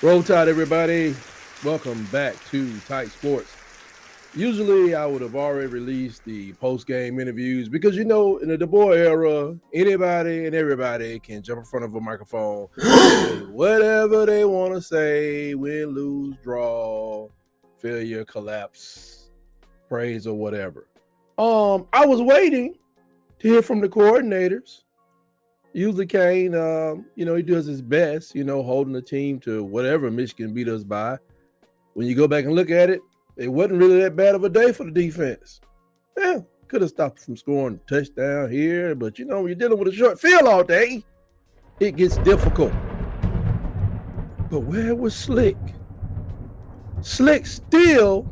Roll Tide, everybody. Welcome back to Tight Sports. Usually, I would have already released the post-game interviews because, in the DeBoer era, anybody and everybody can jump in front of a microphone and say whatever they want to say, win, lose, draw, failure, collapse, praise, or whatever. I was waiting to hear from the coordinators. Usually Kane, he does his best, holding the team to whatever Michigan beat us by. When you go back and look at it, it wasn't really that bad of a day for the defense. Yeah, could have stopped from scoring a touchdown here, but when you're dealing with a short field all day, it gets difficult. But where was Slick? Slick still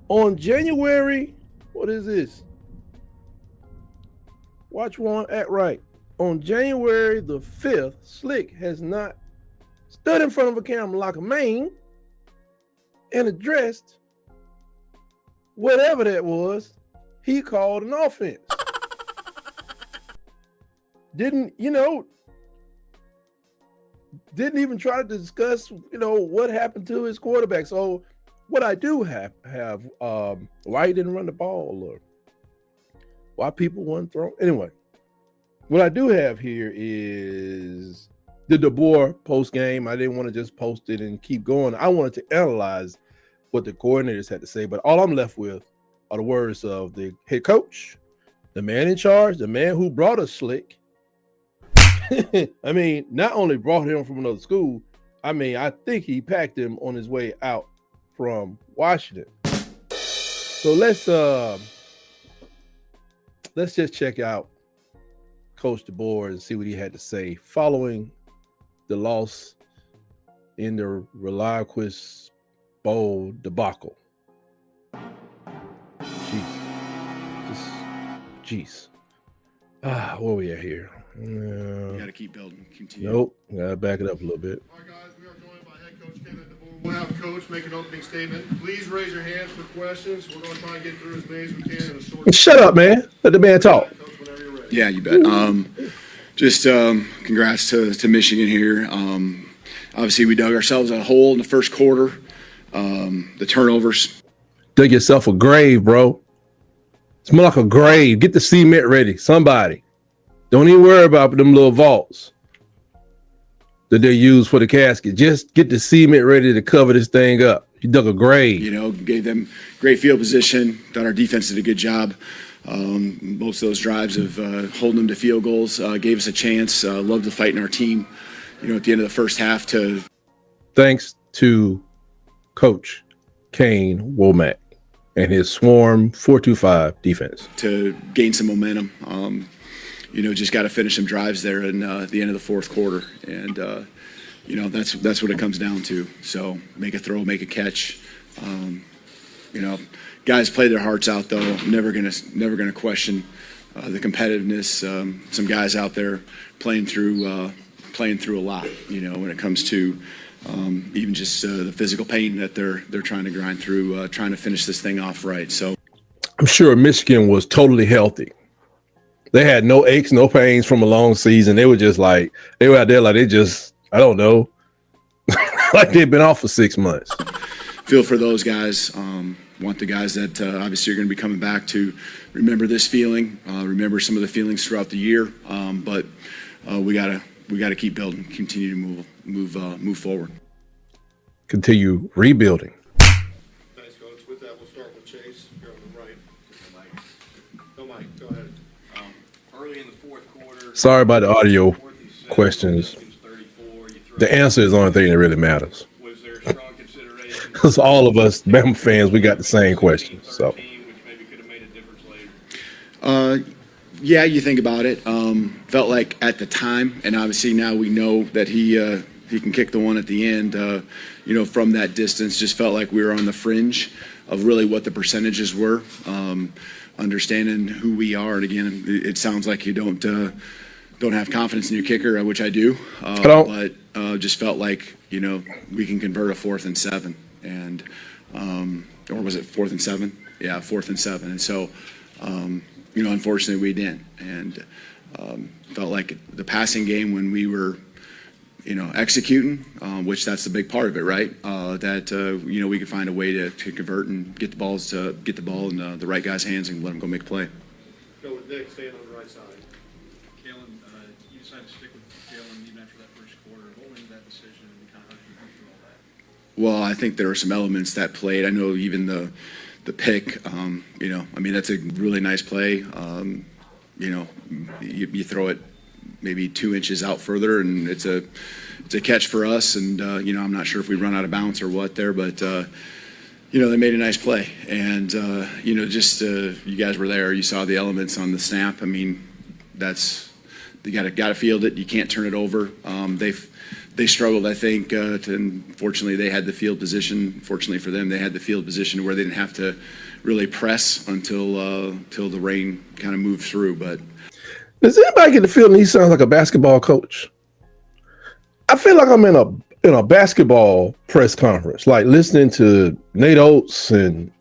on January, what is this? Watch one, act right. On January the 5th, Slick has not stood in front of a camera like a man and addressed whatever that was he called an offense. Didn't even try to discuss, what happened to his quarterback. So what I do have why he didn't run the ball or why people weren't throwing. Anyway, what I do have here is the DeBoer post game. I didn't want to just post it and keep going. I wanted to analyze what the coordinators had to say, but all I'm left with are the words of the head coach, the man in charge, the man who brought us Slick. I mean, not only brought him from another school, I think he packed him on his way out from Washington. So let's just check out Coach DeBoer and see what he had to say following the loss in the RELIAQUEST Bowl debacle. Jeez. Where we at here? You got to keep building. Continue. Nope. Got to back it up a little bit. All right, guys, we are joined by head coach Kalen DeBoer. We'll have Coach make an opening statement. Please raise your hands for questions. We're going to try and get through as many as we can in a short. Shut up, man. Let the man talk. Coach, whenever you're ready. Yeah, you bet. Congrats to Michigan here. Obviously, we dug ourselves a hole in the first quarter. The turnovers. Dig yourself a grave, bro. It's more like a grave. Get the cement ready. Somebody. Don't even worry about them little vaults that they use for the casket. Just get the cement ready to cover this thing up. You dug a grave. Gave them great field position. Thought our defense did a good job. Most of those drives of holding them to field goals gave us a chance. Loved the fight in our team. At the end of the first half Thanks to Coach Kane Womack and his Swarm 4-2-5 defense. To gain some momentum. Just got to finish some drives there in the end of the fourth quarter. And, that's what it comes down to. So make a throw, make a catch. Guys play their hearts out, though. Never gonna question the competitiveness. Some guys out there playing through a lot, when it comes to even just the physical pain that they're trying to grind through, trying to finish this thing off right. So I'm sure Michigan was totally healthy. They had no aches, no pains from a long season. They were just like, they were out there like they just, I don't know, like they've been off for 6 months. Feel for those guys. Want the guys that obviously are going to be coming back to remember this feeling, remember some of the feelings throughout the year. But we gotta keep building, continue to move forward. Continue rebuilding. Thanks, Coach. With that, we'll start with Chase. Here on the right. No, Mike, go ahead. Early in the fourth quarter. Sorry about the audio questions. The answer is the only thing that really matters. Was there strong consideration? Because all of us Bama fans, we got the same questions. So, which maybe could have made a difference later. Yeah, you think about it. Felt like at the time, and obviously now we know that he can kick the one at the end. From that distance, just felt like we were on the fringe of really what the percentages were. Understanding who we are, and again, it sounds like you don't have confidence in your kicker, which I do. I don't. But just felt like we can convert a 4th and 7, and or was it 4th and 7? Yeah, 4th and 7, and so. Unfortunately we didn't, and felt like the passing game when we were executing, which that's the big part of it, right? We can find a way to convert and get the ball in the right guy's hands and let him go make a play. Go with Nick, staying on the right side. Kalen, you decided to stick with Kalen even after that first quarter. What went into that decision and kind of how did you go through all that? Well, I think there were some elements that played. I know even the pick, that's a really nice play. You throw it maybe 2 inches out further, and it's a catch for us. And I'm not sure if we run out of bounds or what there, but they made a nice play. And you guys were there. You saw the elements on the snap. I mean, you got to field it. You can't turn it over. They struggled, I think. Fortunately, they had the field position. Fortunately for them, they had the field position where they didn't have to really press until the rain kind of moved through. But does anybody get the feeling he sounds like a basketball coach? I feel like I'm in a basketball press conference, like listening to Nate Oates and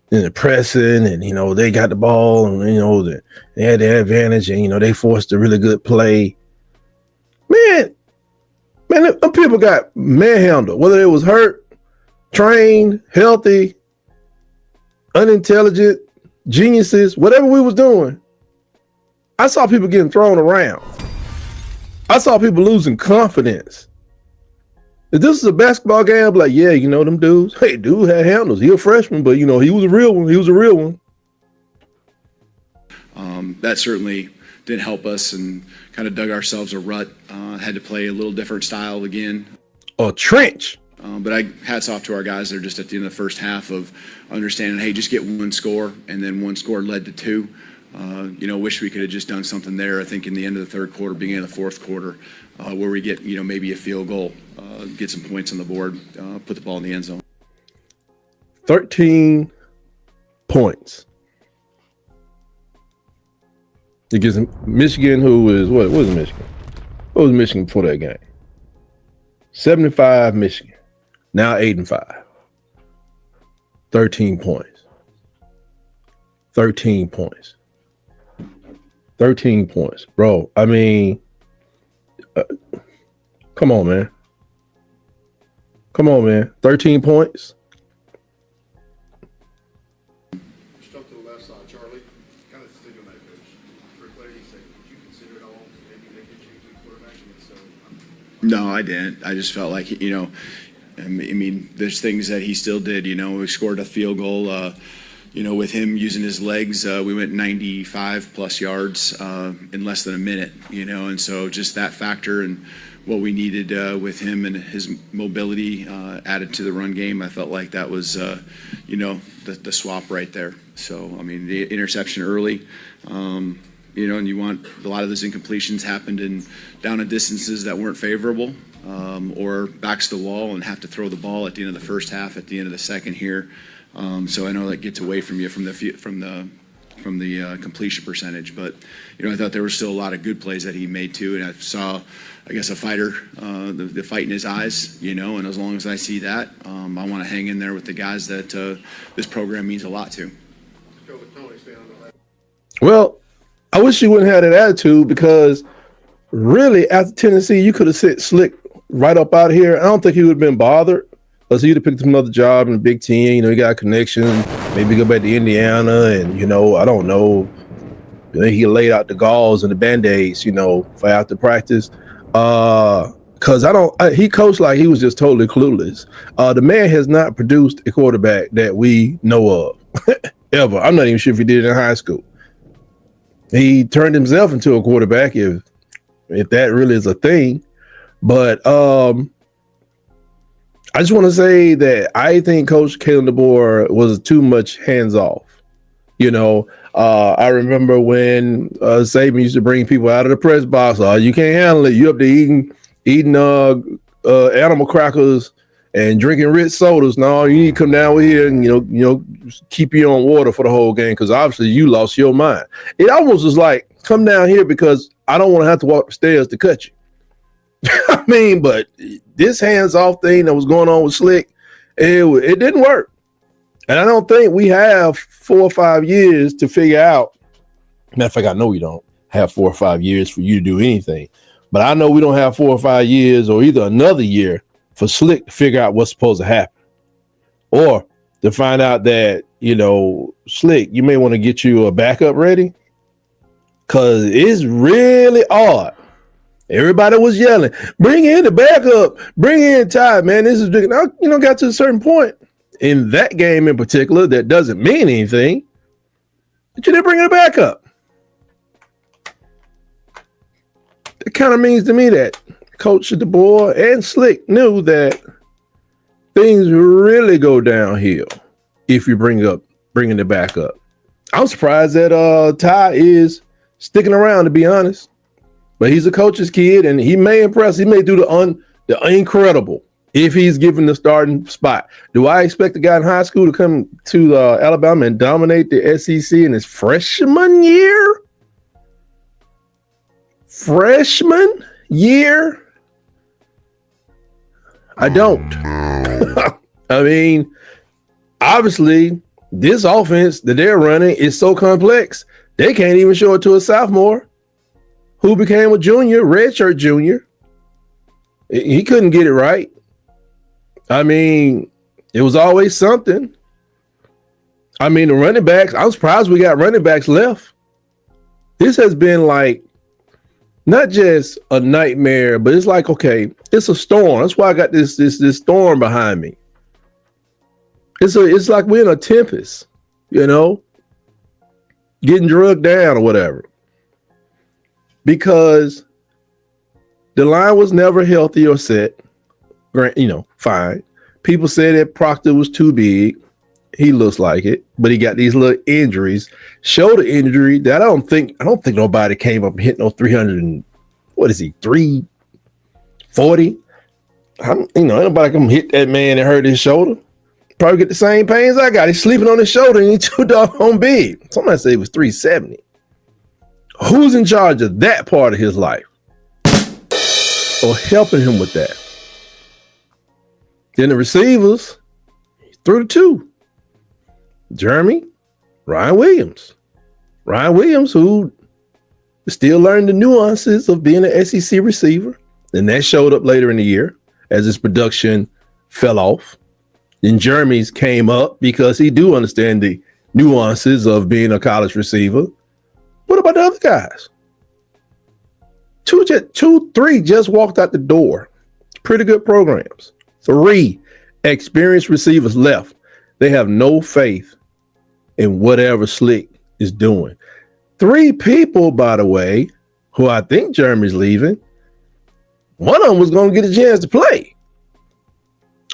the pressing, and they got the ball, and they had the advantage, and they forced a really good play. Man, them people got manhandled, whether it was hurt, trained, healthy, unintelligent, geniuses, whatever we was doing. I saw people getting thrown around. I saw people losing confidence. If this is a basketball game, I'm like, yeah, them dudes. Hey, dude had handles. He a freshman, but he was a real one. He was a real one. That certainly didn't help us and kind of dug ourselves a rut. Had to play a little different style again. A trench. But hats off to our guys there just at the end of the first half of understanding, hey, just get one score, and then one score led to two. Wish we could have just done something there. I think in the end of the third quarter, beginning of the fourth quarter, where we get, maybe a field goal, get some points on the board, put the ball in the end zone. 13 points. Against Michigan, who is, what was Michigan? What was Michigan before that game? 75 Michigan. Now 8-5. 13 points. 13 points. 13 points. Bro, I mean, come on, man. Come on, man. 13 points. Jump to the left side, Charlie. Kind of stick on that, coach. For clarity's sake, did you consider it all? Maybe making change to quarterback? No, I didn't. I just felt like, there's things that he still did. We scored a field goal. With him using his legs, we went 95 plus yards in less than a minute, and so just that factor and what we needed with him and his mobility added to the run game, I felt like that was, the swap right there. So, the interception early, and you want a lot of those incompletions happened in down at distances that weren't favorable or backs to the wall and have to throw the ball at the end of the first half, at the end of the second here. So I know that gets away from you from the completion percentage, but I thought there were still a lot of good plays that he made too, and I saw, I guess, a fighter, the fight in his eyes, and as long as I see that, I want to hang in there with the guys that this program means a lot to. Go with Tony, stay on the left. Well, I wish you wouldn't have that attitude, because really after Tennessee, you could have sit Slick right up out of here. I don't think he would have been bothered. Plus, he'd have picked another job in the Big Ten. He got a connection. Maybe go back to Indiana, and I don't know. He laid out the gauze and the Band-Aids, for after practice. Because he coached like he was just totally clueless. The man has not produced a quarterback that we know of ever. I'm not even sure if he did it in high school. He turned himself into a quarterback, if that really is a thing. But I just want to say that I think Coach Kalen DeBoer was too much hands off. I remember when Saban used to bring people out of the press box. Oh, you can't handle it. You up to eating animal crackers and drinking rich sodas. No, you need to come down here and keep you on water for the whole game, because obviously you lost your mind. It almost was like, come down here because I don't want to have to walk the stairs to cut you. But this hands-off thing that was going on with Slick, it didn't work. And I don't think we have 4 or 5 years to figure out. Matter of fact, I know we don't have 4 or 5 years for you to do anything. But I know we don't have 4 or 5 years or either another year for Slick to figure out what's supposed to happen. Or to find out that, you know, Slick, you may want to get you a backup ready. Because it's really odd. Everybody was yelling, bring in the backup, bring in Ty, man. This is, you know, got to a certain point in that game in particular that doesn't mean anything. But you didn't bring in a backup. It kind of means to me that Coach DeBoer and Slick knew that things really go downhill if you bringing the backup. I'm surprised that Ty is sticking around, to be honest. But he's a coach's kid, and he may impress. He may do the incredible if he's given the starting spot. Do I expect a guy in high school to come to Alabama and dominate the SEC in his freshman year? Freshman year? I don't. I mean, obviously, this offense that they're running is so complex, they can't even show it to a sophomore who became a junior, redshirt junior. He couldn't get it right. I mean, it was always something. I mean, the running backs, I'm surprised we got running backs left. This has been like, not just a nightmare, but it's like, okay, it's a storm. That's why I got this storm behind me. It's like we're in a tempest, you know, getting drugged down or whatever. Because the line was never healthy or set. You know, fine. People said that Proctor was too big. He looks like it, but he got these little injuries. Shoulder injury that I don't think nobody came up and hit no 300 and what is he, 340? You know, nobody come hit that man and hurt his shoulder. Probably get the same pains I got. He's sleeping on his shoulder and he's too doggone big. Somebody said he was 370. Who's in charge of that part of his life or helping him with that? Then the receivers, threw the two. Jeremy, Ryan Williams. Ryan Williams, who still learned the nuances of being an SEC receiver. And that showed up later in the year as his production fell off. Then Jeremy's came up because he do understand the nuances of being a college receiver. What about the other guys? Three just walked out the door. Pretty good programs. 3 experienced receivers left. They have no faith in whatever Slick is doing. 3 people, by the way, who I think Jeremy's leaving. One of them was going to get a chance to play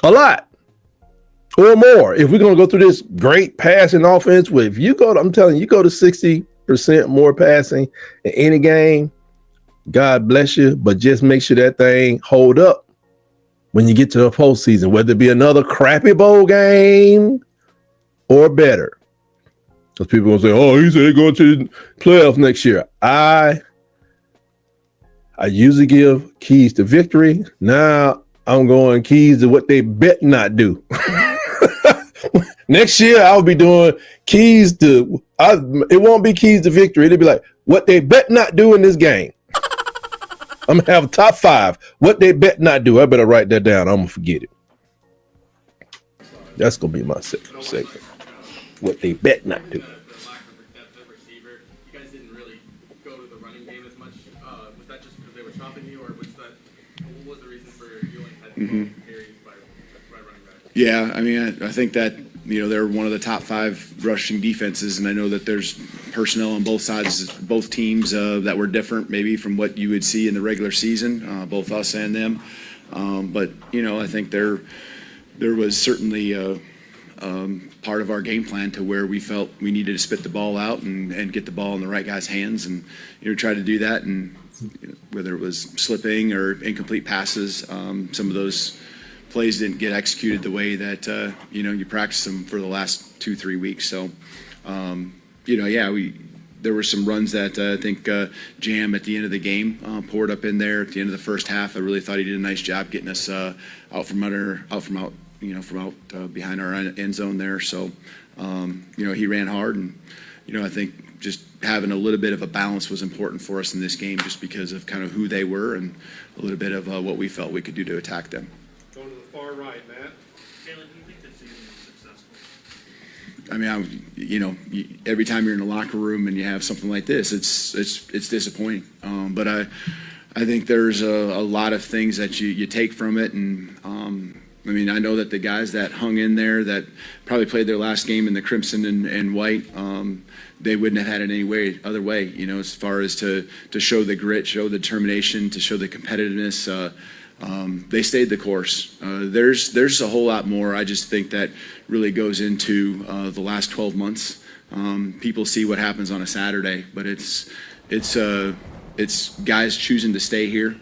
a lot or more. If we're going to go through this great passing offense, I'm telling you, you go to 60% more passing in any game, God bless you, but just make sure that thing hold up when you get to the postseason, whether it be another crappy bowl game or better. Because people are going to say, oh, he said they're going to the playoffs next year. I usually give keys to victory. Now I'm going keys to what they bet not do. Next year, I'll be doing keys to, it won't be keys to victory. It'll be like what they bet not do in this game. I'm going to have a top 5. What they bet not do. I better write that down. I'm going to forget it. That's going to be my segment. What they bet not do. The lack of depth at receiver, you guys didn't really go to the running game as much. Was that just because they were chopping you, or what was the reason for you only had carries by running back? Yeah, I mean, I think that, you know, they're one of the top 5 rushing defenses, and I know that there's personnel on both sides, both teams that were different maybe from what you would see in the regular season, both us and them. But, you know, I think there was certainly part of our game plan to where we felt we needed to spit the ball out and get the ball in the right guy's hands and, you know, try to do that. And you know, whether it was slipping or incomplete passes, some of those plays didn't get executed the way that, you know, you practiced them for the last 2-3 weeks. So, you know, yeah, there were some runs that I think Jam at the end of the game poured up in there at the end of the first half. I really thought he did a nice job getting us out from behind our end zone there. So, you know, he ran hard, and, you know, I think just having a little bit of a balance was important for us in this game, just because of kind of who they were and a little bit of what we felt we could do to attack them. Going to the far right, Matt. Kalen, do you think this season was successful? I mean, every time you're in a locker room and you have something like this, it's disappointing. But I think there's a lot of things that you take from it, and I mean, I know that the guys that hung in there, that probably played their last game in the crimson and white, they wouldn't have had it any other way, you know, as far as to show the grit, show the determination, to show the competitiveness. They stayed the course. There's a whole lot more, I just think, that really goes into the last 12 months. People see what happens on a Saturday, but it's guys choosing to stay here,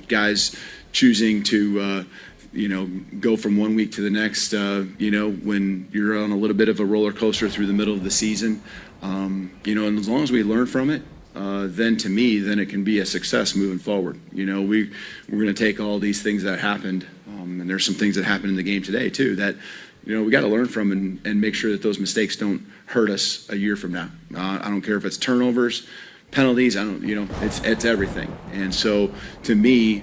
guys choosing to go from one week to the next, when you're on a little bit of a roller coaster through the middle of the season, and as long as we learn from it, then to me, then it can be a success moving forward. You know, we're going to take all these things that happened, and there's some things that happened in the game today too that, we got to learn from and make sure that those mistakes don't hurt us a year from now. I don't care if it's turnovers, penalties, it's everything. And so to me,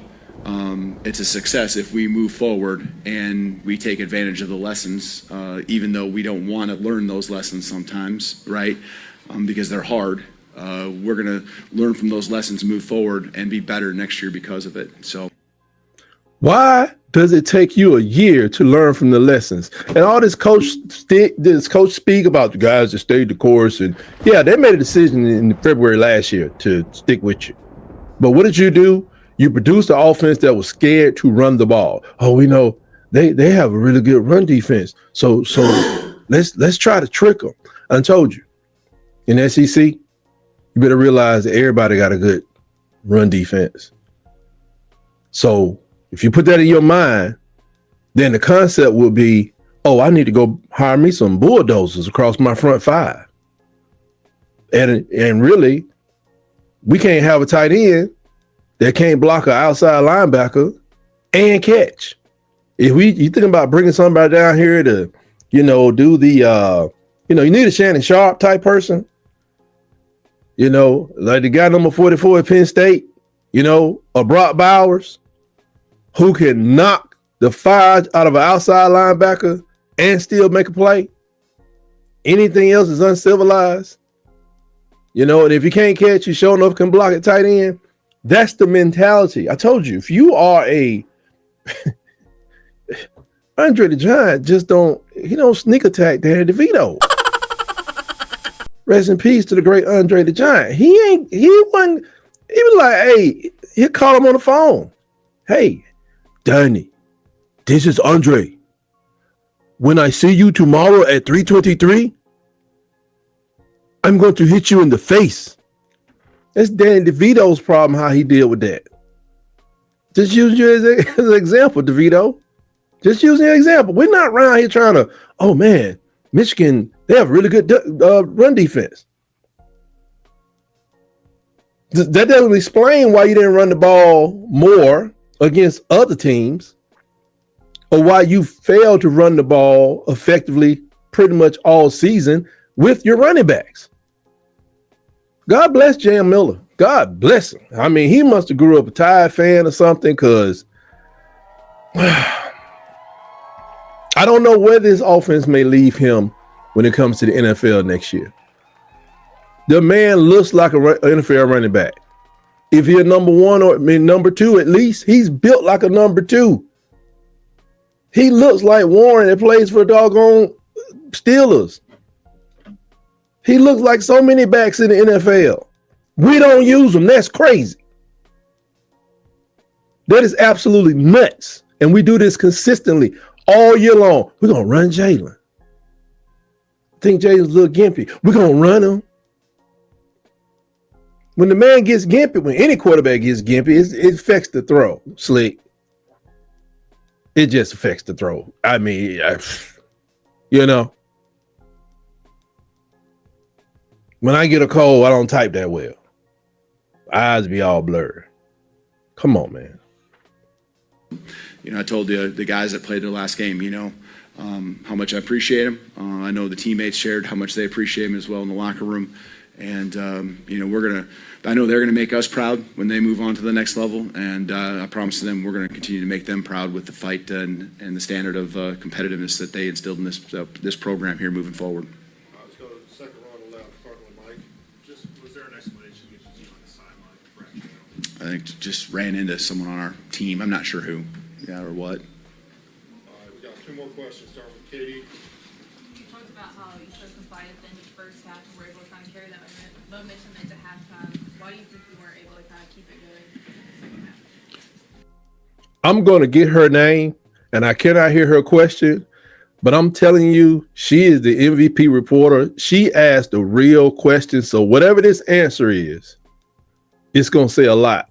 it's a success if we move forward and we take advantage of the lessons, even though we don't want to learn those lessons sometimes, right? Because they're hard. We're going to learn from those lessons, move forward, and be better next year because of it. So, why does it take you a year to learn from the lessons? And all this coach speak about the guys that stayed the course, and yeah, they made a decision in February last year to stick with you. But what did you do? You produced an offense that was scared to run the ball. Oh, we know they have a really good run defense. So let's try to trick them. I told you, in SEC, you better realize that everybody got a good run defense. So if you put that in your mind, then the concept will be, oh, I need to go hire me some bulldozers across my front five. And really, we can't have a tight end that can't block an outside linebacker and catch. If you think about bringing somebody down here to, do the, you need a Shannon Sharp type person, like the guy number 44 at Penn State, a Brock Bowers, who can knock the fire out of an outside linebacker and still make a play. Anything else is uncivilized. And if you can't catch, you sure enough can block at tight end. That's the mentality. I told you, if you are Andre the Giant don't sneak attack Danny DeVito. Rest in peace to the great Andre the Giant. He was like, hey, he'll call him on the phone. Hey, Danny, this is Andre. When I see you tomorrow at 3:23, I'm going to hit you in the face. That's Danny DeVito's problem, how he deal with that. Just use you as an example, DeVito. Just use an example. We're not around here trying to, oh man, Michigan, they have really good run defense. That doesn't explain why you didn't run the ball more against other teams, or why you failed to run the ball effectively pretty much all season with your running backs. God bless Jam Miller. God bless him. I mean, he must have grew up a Tide fan or something, because I don't know where this offense may leave him when it comes to the NFL next year. The man looks like an NFL running back. If he's number one or number two, at least he's built like a number two. He looks like Warren that plays for doggone Steelers. He looks like so many backs in the NFL. We don't use them. That's crazy. That is absolutely nuts. And we do this consistently all year long. We're going to run Jalen. I think Jalen's a little gimpy. We're going to run him. When the man gets gimpy, when any quarterback gets gimpy, it affects the throw, Slick. It just affects the throw. I mean, when I get a cold, I don't type that well. Eyes be all blurred. Come on, man. I told the guys that played their last game, how much I appreciate them. I know the teammates shared how much they appreciate him as well in the locker room. And, you know, I know they're going to make us proud when they move on to the next level. And I promise them we're going to continue to make them proud with the fight and the standard of competitiveness that they instilled in this program here moving forward. Let's go to the second round allowed, starting with Mike. Just, was there an explanation you could see on the sideline for that? I think just ran into someone on our team. I'm not sure who, yeah, or what. All right, we got 2 more questions, starting with Katie. You talked about how you showed some fight at the end of the first half and were able to kind of carry that momentum into halftime. Why do you think you weren't able to kind of keep it going in the second half? I'm going to get her name, and I cannot hear her question, but I'm telling you, she is the MVP reporter. She asked the real question. So whatever this answer is, it's going to say a lot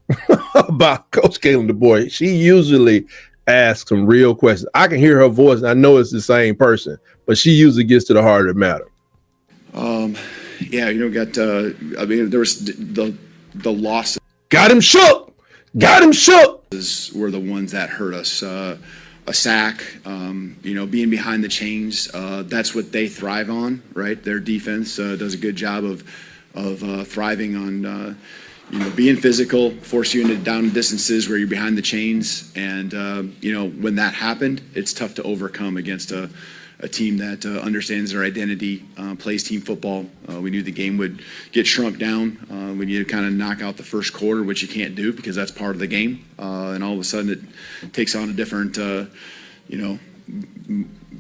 about Coach Kalen DeBoer. She usually asks some real questions. I can hear her voice, and I know it's the same person, but she usually gets to the heart of the matter. Yeah, you know, I mean, there was the losses. Got him shook. Got him shook. Were the ones that hurt us. A sack, you know, being behind the chains. That's what they thrive on, right? Their defense does a good job of thriving on, you know, being physical, force you into down distances where you're behind the chains. And, you know, when that happened, it's tough to overcome against a team that understands their identity, plays team football. We knew the game would get shrunk down. We needed to kind of knock out the first quarter, which you can't do because that's part of the game. And all of a sudden it takes on a different, you know,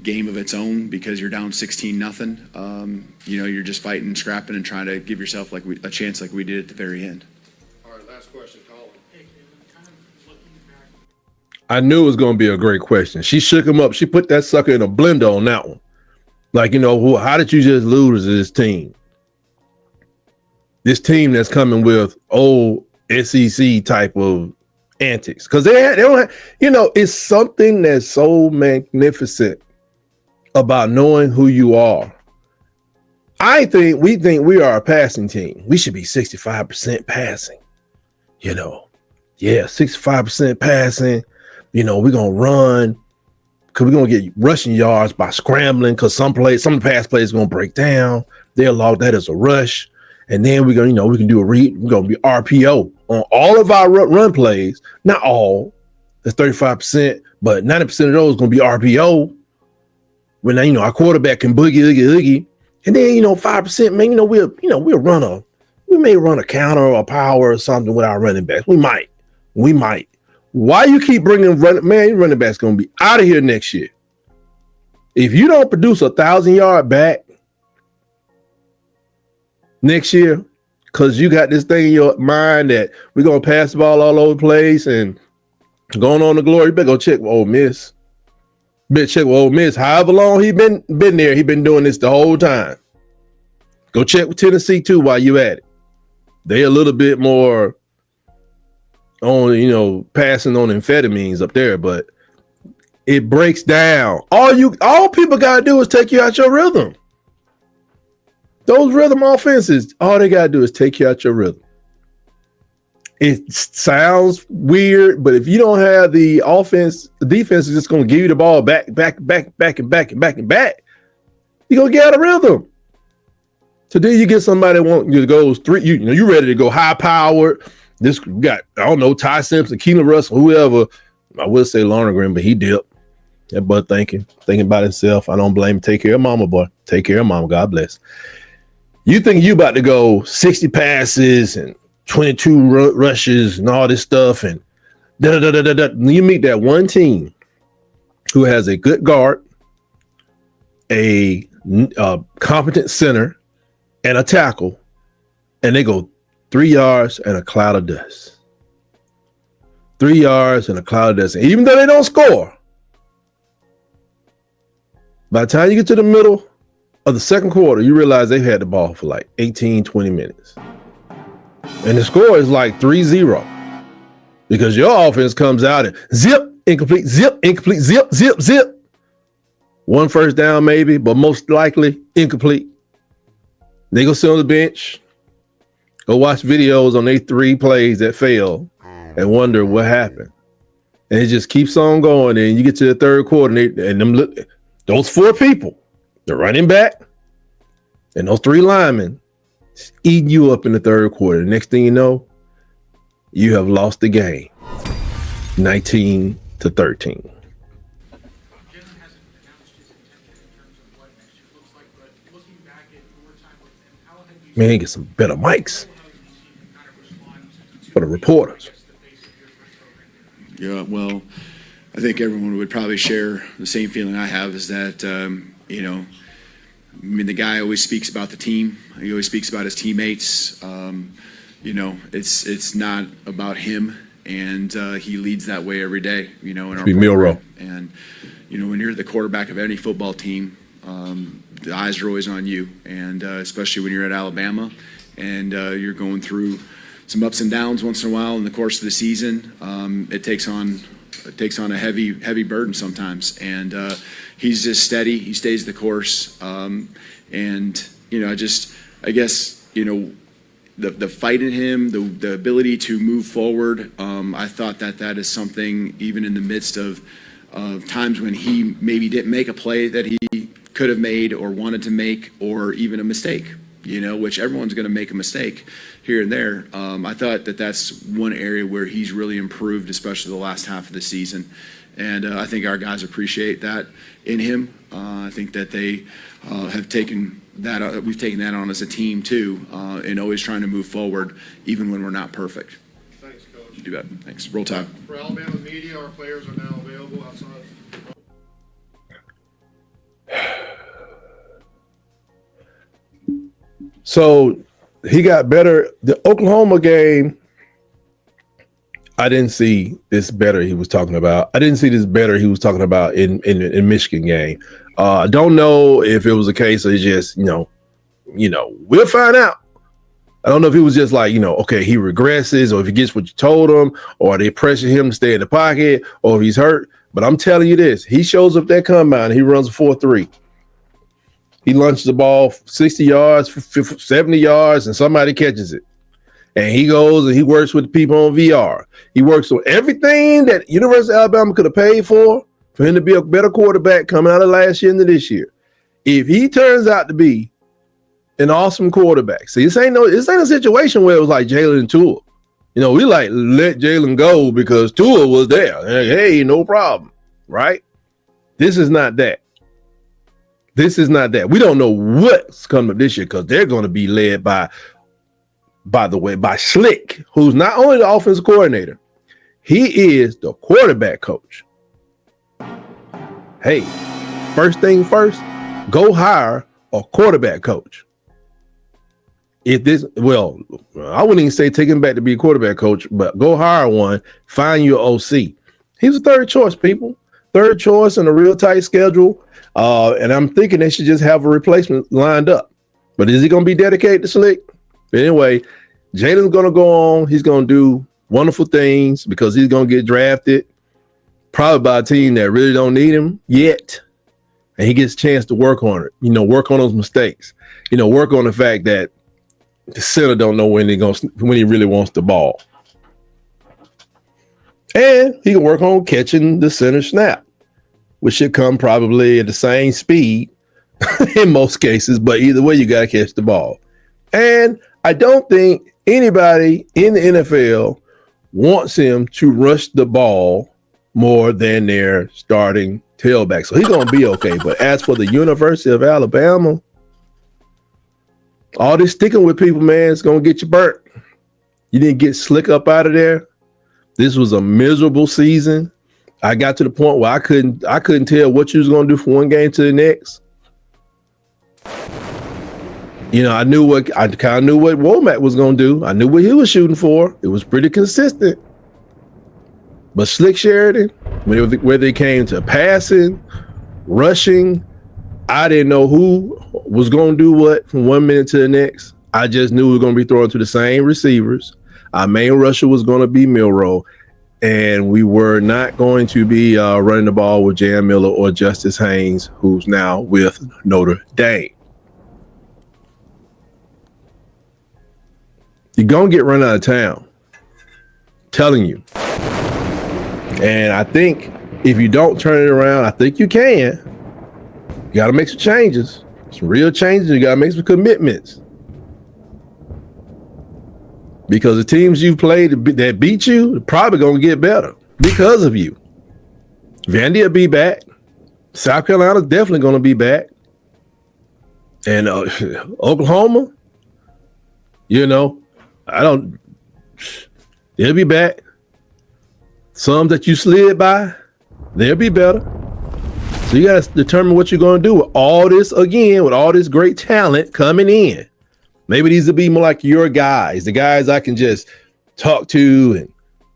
game of its own because you're down 16-0. You know, you're just fighting, scrapping, and trying to give yourself a chance like we did at the very end. All right, last question, Colin. I knew it was going to be a great question. She shook him up. She put that sucker in a blender on that one. Like, you know, how did you just lose to this team? This team that's coming with old SEC type of antics. Because they don't have, you know, it's something that's so magnificent about knowing who you are. We think we are a passing team. We should be 65% passing. You know, yeah, 65% passing. You know, we're going to run because we're going to get rushing yards by scrambling because some of the pass plays are going to break down. They'll log that as a rush. And then we're going to, you know, we can do we're going to be RPO on all of our run plays. Not all. That's 35%, but 90% of those are going to be RPO. When, you know, our quarterback can boogie. And then, you know, 5%, man, you know, we may run a counter or a power or something with our running backs. We might. Why you keep bringing running backs going to be out of here next year? If you don't produce 1,000-yard back next year, because you got this thing in your mind that we're going to pass the ball all over the place and going on to glory, you better go check with Ole Miss. However long he been there, he been doing this the whole time. Go check with Tennessee too while you at it. They a little bit more on, you know, passing on amphetamines up there, but it breaks down. All people gotta do is take you out your rhythm. Those rhythm offenses, all they gotta do is take you out your rhythm. It sounds weird, but if you don't have the offense, the defense is just gonna give you the ball back. You're gonna get out of rhythm. So then you get somebody that wants you to go three, you ready to go high powered. This got, I don't know, Ty Simpson, Keelan Russell, whoever. I will say Lonergan, but he dipped. That bud thinking about himself. I don't blame him. Take care of mama, boy. Take care of mama. God bless. You think you about to go 60 passes and 22 rushes and all this stuff, and you meet that one team who has a good guard, a competent center, and a tackle, and they go 3 yards and a cloud of dust. 3 yards and a cloud of dust. And even though they don't score, by the time you get to the middle of the second quarter, you realize they've had the ball for like 18, 20 minutes. And the score is like 3-0 because your offense comes out and zip, incomplete, zip, zip. One first down maybe, but most likely incomplete. They go sit on the bench, go watch videos on their 3 plays that fail and wonder what happened. And it just keeps on going. And you get to the third quarter and those 4 people, the running back and those 3 linemen It's eating you up in the third quarter. Next thing you know, you have lost the game, 19-13. Jalen hasn't announced his intention in terms of what next year looks like, but looking back at your time with him, how have you Man, get some better mics how have you seen him kind of respond to for the reporters. the face of your first program? Yeah, well, I think everyone would probably share the same feeling I have, is that, you know, I mean, the guy always speaks about the team. He always speaks about his teammates. You know, it's not about him, and he leads that way every day, you know, in our Milroe. And, you know, when you're the quarterback of any football team, the eyes are always on you, and especially when you're at Alabama and you're going through some ups and downs once in a while in the course of the season. It takes on a heavy burden sometimes, and he's just steady. He stays the course, and you know, I guess you know, the fight in him, the ability to move forward. I thought that is something, even in the midst of times when he maybe didn't make a play that he could have made or wanted to make, or even a mistake, you know, which everyone's going to make a mistake here and there. I thought that's one area where he's really improved, especially the last half of the season. And I think our guys appreciate that in him. I think that they have taken that, we've taken that on as a team too, and always trying to move forward, even when we're not perfect. Thanks, Coach. You do that. Thanks. Roll Tide. For Alabama media, our players are now available outside. So he got better. The Oklahoma game, I didn't see this better he was talking about. I didn't see this better he was talking about in Michigan game. I don't know if it was a case of just, you know, we'll find out. I don't know if it was just like, you know, okay, he regresses, or if he gets what you told him, or they pressure him to stay in the pocket, or if he's hurt. But I'm telling you this, he shows up that combine, he runs a 4.3. He launches the ball 60 yards, 70 yards, and somebody catches it. And he goes and he works with the people on VR. He works on everything that University of Alabama could have paid for him to be a better quarterback coming out of last year into this year. If he turns out to be an awesome quarterback, see, this ain't a situation where it was like Jalen and Tua. You know, we like let Jalen go because Tua was there. Hey, no problem, right? This is not that. This is not that. We don't know what's coming up this year because they're going to be led by the way, by Slick, who's not only the offensive coordinator, he is the quarterback coach. Hey, first thing first, go hire a quarterback coach. I wouldn't even say take him back to be a quarterback coach, but go hire one, find your OC. He's a third choice, people. Third choice in a real tight schedule. And I'm thinking they should just have a replacement lined up. But is he going to be dedicated to Slick? But anyway, Jalen's going to go on. He's going to do wonderful things because he's going to get drafted probably by a team that really don't need him yet. And he gets a chance to work on it, you know, work on those mistakes, you know, work on the fact that the center don't know when he really wants the ball. And he can work on catching the center snap, which should come probably at the same speed in most cases, but either way, you got to catch the ball. And I don't think anybody in the NFL wants him to rush the ball more than their starting tailback. So he's going to be okay. But as for the University of Alabama, all this sticking with people, man, it's going to get you burnt. You didn't get Slick up out of there. This was a miserable season. I got to the point where I couldn't tell what you was going to do from one game to the next. You know, I kind of knew what Womack was going to do. I knew what he was shooting for. It was pretty consistent. But Slick Sheridan, whether it came to passing, rushing, I didn't know who was going to do what from 1 minute to the next. I just knew we were going to be throwing to the same receivers. Our main rusher was going to be Milroe. And we were not going to be running the ball with Jan Miller or Justice Haynes, who's now with Notre Dame. You're going to get run out of town. I'm telling you. And I think if you don't turn it around, I think you can. You got to make some changes. Some real changes. You got to make some commitments. because the teams you've played that beat you are probably going to get better because of you. Vandy will be back. South Carolina's definitely going to be back. And Oklahoma, they'll be back. Some that you slid by, they'll be better. So you got to determine what you're going to do with all this again, with all this great talent coming in. Maybe these will be more like your guys, the guys I can just talk to and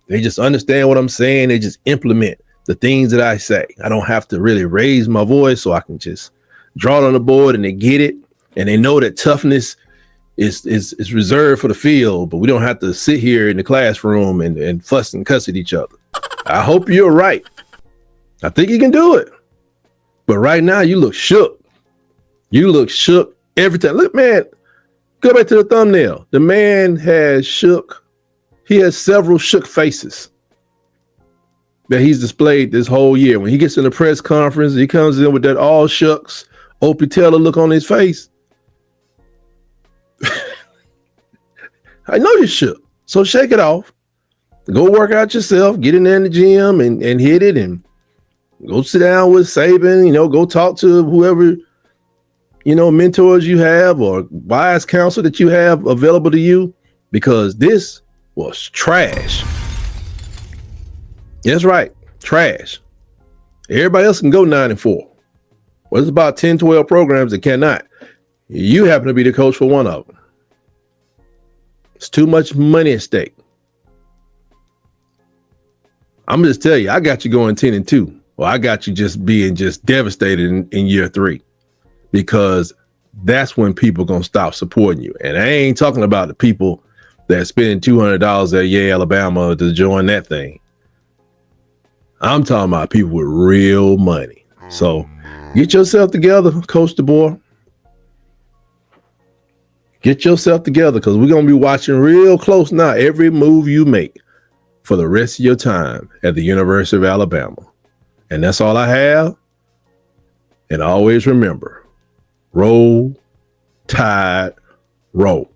they just understand what I'm saying. They just implement the things that I say. I don't have to really raise my voice, so I can just draw it on the board and they get it. And they know that toughness is reserved for the field, but we don't have to sit here in the classroom and fuss and cuss at each other. I hope you're right. I think you can do it. But right now you look shook. You look shook every time. Look, man, go back to the thumbnail. The man has shook. He has several shook faces that he's displayed this whole year. When he gets in the press conference, he comes in with that all shucks, Opie Taylor look on his face. I know you're shook. So shake it off. Go work out yourself. Get in there in the gym and hit it and go sit down with Saban. Go talk to whoever, mentors you have or wise counsel that you have available to you, because this was trash. That's right. Trash. Everybody else can go 9-4. Well, there's about 10, 12 programs that cannot. You happen to be the coach for one of them. It's too much money at stake. I'm just tell you, I got you going 10-2. Well, I got you just being devastated in year 3, because that's when people gonna stop supporting you. And I ain't talking about the people that spending $200 at Yale, Alabama to join that thing. I'm talking about people with real money. So get yourself together, Coach DeBoer. Get yourself together, because we're going to be watching real close now every move you make for the rest of your time at the University of Alabama. And that's all I have. And always remember, roll, tide, roll.